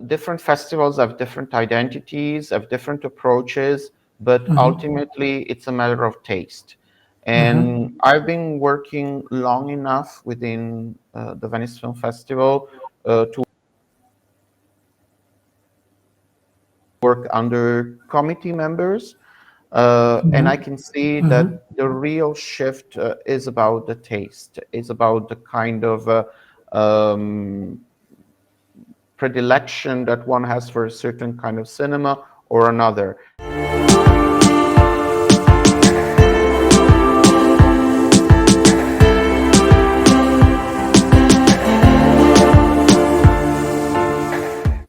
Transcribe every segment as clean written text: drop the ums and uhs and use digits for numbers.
different festivals have different identities, have different approaches, but ultimately it's a matter of taste. And I've been working long enough within the Venice Film Festival to work under committee members. And I can see that the real shift is about the taste, is about the kind of predilection that one has for a certain kind of cinema or another.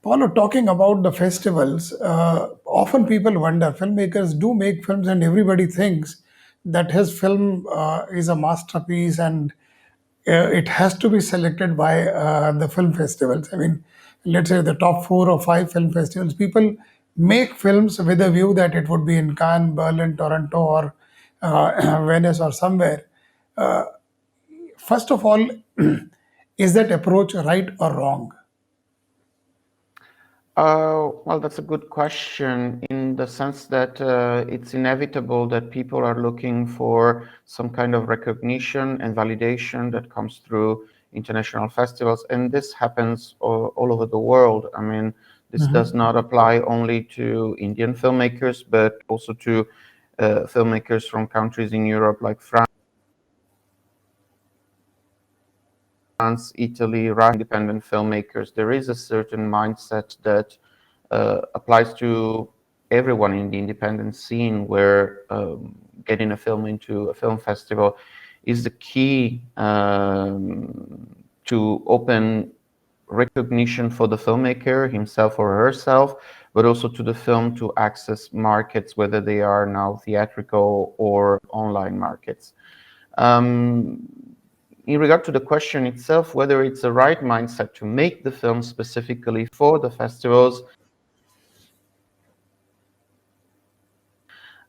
Paulo, talking about the festivals, often people wonder, filmmakers do make films and everybody thinks that his film is a masterpiece and it has to be selected by the film festivals. I mean, let's say the top 4 or 5 film festivals, people make films with a view that it would be in Cannes, Berlin, Toronto, or Venice or somewhere. First of all, is that approach right or wrong? Well, that's a good question in the sense that it's inevitable that people are looking for some kind of recognition and validation that comes through international festivals, and this happens all over the world. I mean, this does not apply only to Indian filmmakers, but also to filmmakers from countries in Europe like France, Italy, Russia, independent filmmakers. There is a certain mindset that applies to everyone in the independent scene where getting a film into a film festival is the key to open recognition for the filmmaker himself or herself, but also to the film to access markets, whether they are now theatrical or online markets. In regard to the question itself, whether it's the right mindset to make the film specifically for the festivals,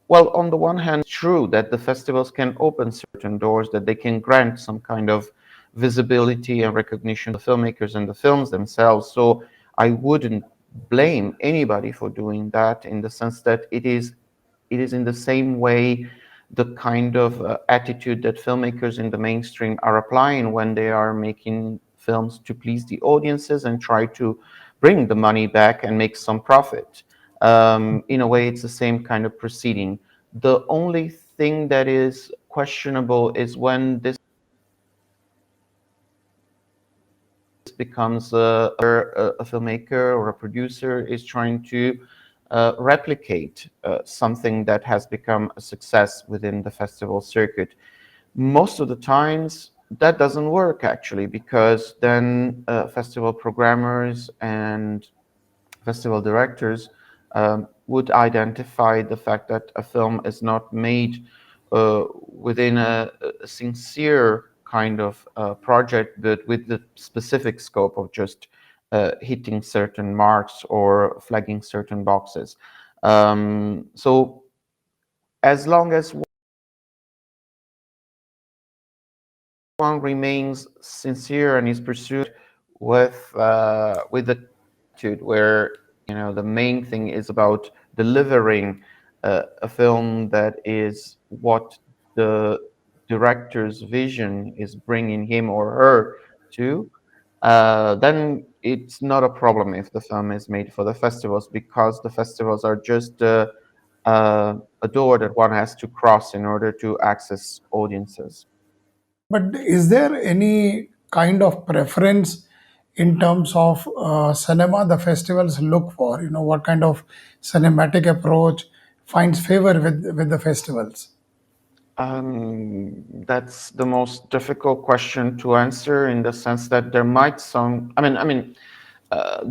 well, on the one hand, it's true that the festivals can open certain doors, that they can grant some kind of visibility and recognition to the filmmakers and the films themselves. So I wouldn't blame anybody for doing that, in the sense that it is in the same way the kind of attitude that filmmakers in the mainstream are applying when they are making films to please the audiences and try to bring the money back and make some profit. In a way, it's the same kind of proceeding. The only thing that is questionable is when this becomes a filmmaker or a producer is trying to replicate something that has become a success within the festival circuit. Most of the times that doesn't work, actually, because then festival programmers and festival directors would identify the fact that a film is not made within a sincere kind of project, but with the specific scope of just hitting certain marks or flagging certain boxes. So as long as one remains sincere and is pursued with the attitude where, you know, the main thing is about delivering a film that is what the director's vision is bringing him or her to, then it's not a problem if the film is made for the festivals, because the festivals are just a door that one has to cross in order to access audiences. But is there any kind of preference in terms of cinema the festivals look for? You know, what kind of cinematic approach finds favor with the festivals? That's the most difficult question to answer, in the sense that there might some.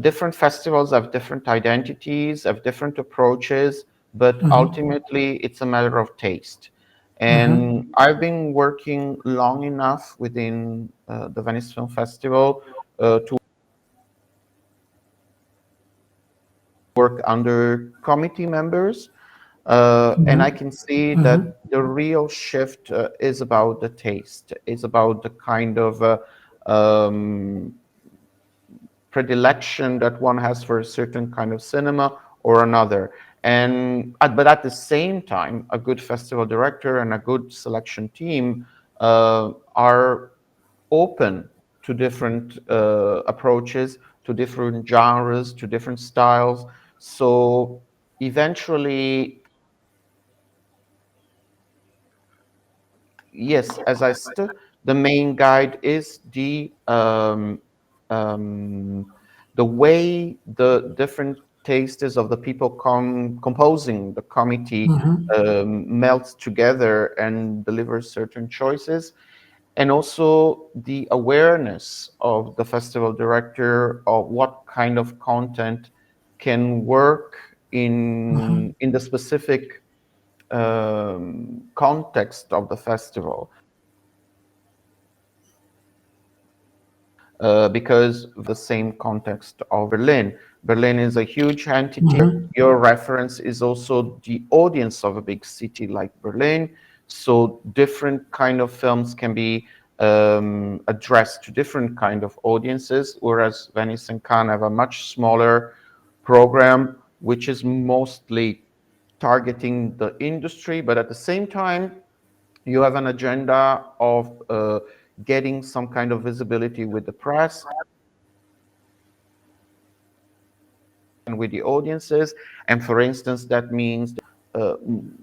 Different festivals have different identities, have different approaches, but ultimately it's a matter of taste. And I've been working long enough within the Venice Film Festival to work under committee members. And I can see that the real shift is about the taste, is about the kind of um, predilection that one has for a certain kind of cinema or another. And but at the same time, a good festival director and a good selection team are open to different approaches, to different genres, to different styles. So eventually, yes, as I said, the main guide is um, the way the different tastes of the people composing the committee melt together and deliver certain choices, and also the awareness of the festival director of what kind of content can work in the specific context of the festival. Because the same context of Berlin. Berlin is a huge entity. Your reference is also the audience of a big city like Berlin. So different kind of films can be addressed to different kind of audiences, whereas Venice and Cannes have a much smaller program, which is mostly targeting the industry, but at the same time, you have an agenda of getting some kind of visibility with the press and with the audiences. And for instance, that means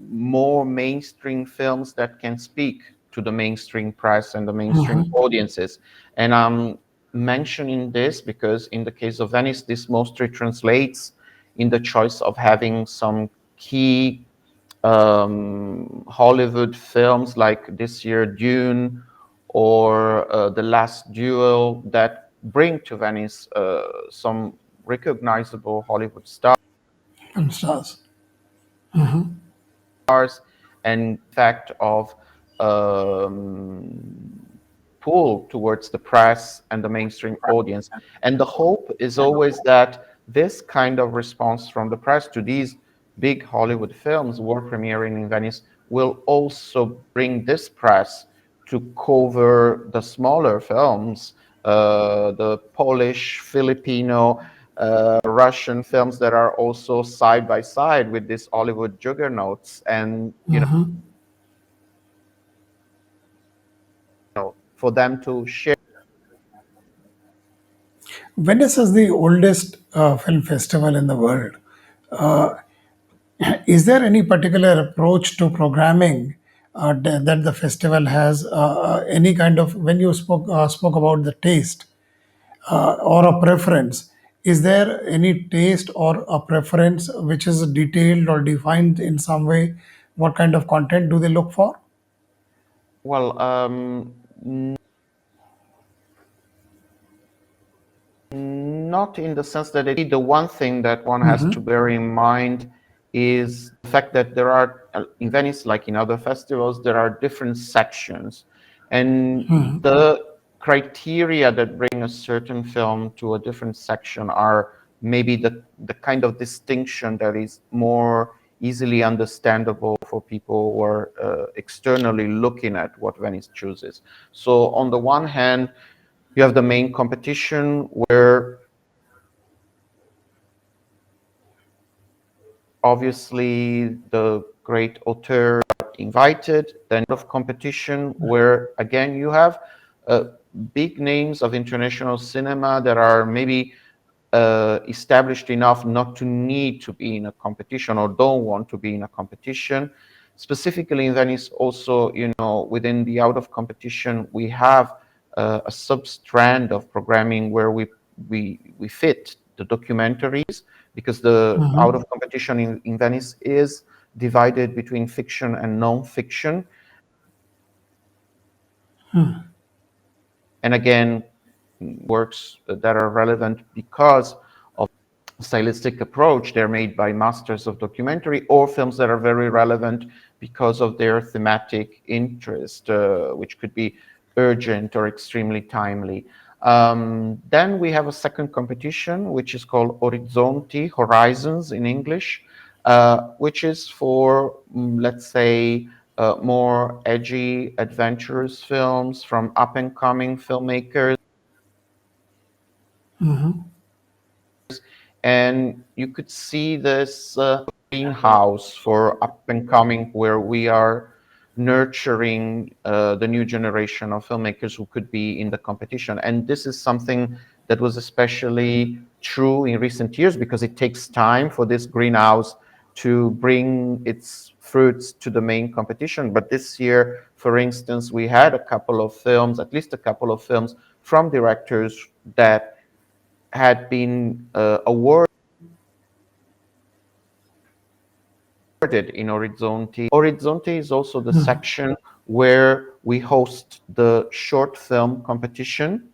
more mainstream films that can speak to the mainstream press and the mainstream audiences. And I'm mentioning this because in the case of Venice, this mostly translates in the choice of having some key Hollywood films like this year Dune or The Last Duel that bring to Venice some recognizable Hollywood Film stars. stars and fact of um, pull towards the press and the mainstream audience. And the hope is always that this kind of response from the press to these big Hollywood films, world premiering in Venice, will also bring this press to cover the smaller films, the Polish, Filipino, Russian films that are also side by side with these Hollywood juggernauts, and for them to share. Venice is the oldest film festival in the world. Is there any particular approach to programming that the festival has? Any kind of, when you spoke about the taste or a preference, is there any taste or a preference which is detailed or defined in some way? What kind of content do they look for? Well, not in the sense that the one thing that one has to bear in mind is the fact that there are, in Venice, like in other festivals, there are different sections. And the criteria that bring a certain film to a different section are maybe the kind of distinction that is more easily understandable for people who are externally looking at what Venice chooses. So on the one hand, you have the main competition where obviously the great auteurs are invited. Then of competition where again you have big names of international cinema that are maybe established enough not to need to be in a competition or don't want to be in a competition. Specifically in Venice, also, within the out of competition, we have a sub-strand of programming where we fit the documentaries, because the out of competition in Venice is divided between fiction and non-fiction. And again, works that are relevant because of stylistic approach. They're made by masters of documentary, or films that are very relevant because of their thematic interest, which could be urgent or extremely timely. Then we have a second competition, which is called Orizzonti, Horizons in English, which is for, let's say, more edgy, adventurous films from up and coming filmmakers. And you could see this greenhouse for up and coming, where we are nurturing the new generation of filmmakers who could be in the competition. And this is something that was especially true in recent years, because it takes time for this greenhouse to bring its fruits to the main competition. But this year, for instance, we had a couple of films, at least a couple of films from directors that had been awarded in Orizzonti. Orizzonti is also the section where we host the short film competition,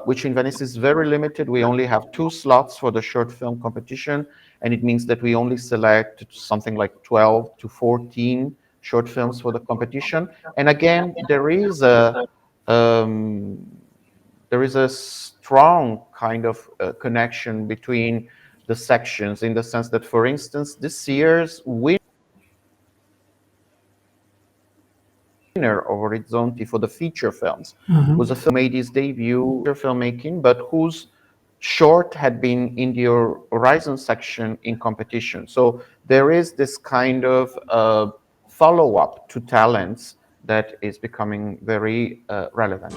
which in Venice is very limited. We only have 2 slots for the short film competition, and it means that we only select something like 12 to 14 short films for the competition. And again, um, there is a strong kind of connection between the sections, in the sense that, for instance, this year's winner of Orizzonti for the feature films was a film who made his debut in filmmaking, but whose short had been in the Horizon section in competition. So there is this kind of follow-up to talents that is becoming very relevant.